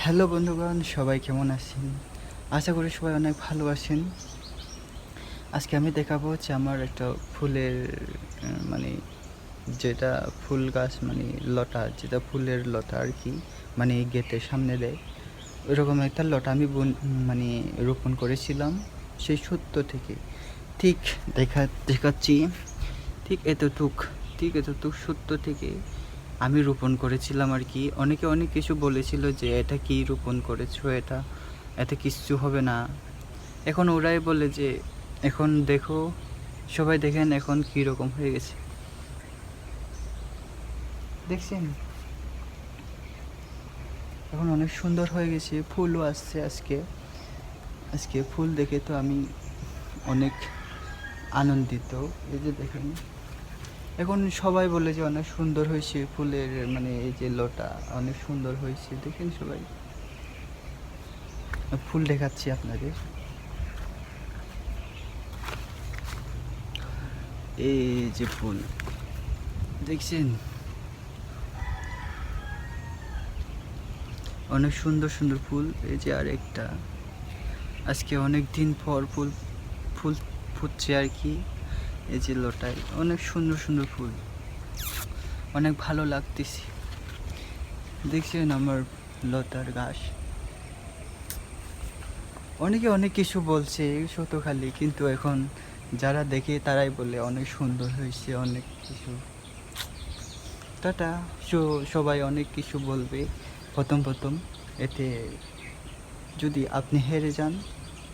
Hello বন্ধুগণ, সবাই কেমন আছেন? আশা করি সবাই অনেক ভালো আছেন। আজকে আমি দেখাবো হচ্ছে আমার একটা ফুলের মানে যেটা ফুল গাছ মানে লতা, যেটা ফুলের লতা আর কি, মানে গেটের সামনে দেয়। ওইরকম একটা লতা আমি মানে রোপণ করেছিলাম সেই সত্য থেকে। ঠিক দেখাচ্ছি, ঠিক এতটুক সত্য থেকে আমি রোপণ করেছিলাম আর কি। অনেকে অনেক কিছু বলেছিল যে এটা কি রোপণ করেছো, এতে কিচ্ছু হবে না। এখন ওরাই বলে যে এখন দেখো, সবাই দেখেন এখন কি রকম হয়ে গেছে, দেখছেন? এখন অনেক সুন্দর হয়ে গেছে, ফুলও আসছে আজকে। আজকে ফুল দেখে তো আমি অনেক আনন্দিত। এই যে দেখেন, এখন সবাই বলে যে অনেক সুন্দর হয়েছে ফুলের, মানে এই যে লতা অনেক সুন্দর হয়েছে। দেখেন সবাই, ফুল দেখাচ্ছি আপনাদের। এই যে ফুল দেখছেন, অনেক সুন্দর সুন্দর ফুল। এই যে আর একটা, আজকে অনেক দিন পর ফুল ফুল ফুটছে আর কি। এই যে লতায় অনেক সুন্দর সুন্দর ফুল, অনেক ভালো লাগতেছে। দেখছেন আমার লতার গাছ। অনেকে অনেক কিছু বলছে শত খালি, কিন্তু এখন যারা দেখে তারাই বলে অনেক সুন্দর হয়েছে, অনেক কিছু। টাটা। সবাই অনেক কিছু বলবে প্রথম এতে যদি আপনি হেরে যান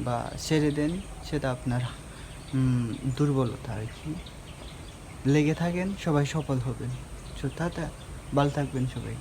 বা ছেড়ে দেন, সেটা আপনার দুর্বলতা আর কি। লেগে থাকেন, সবাই সফল হবেন। টাটা, ভালো থাকবেন সবাই।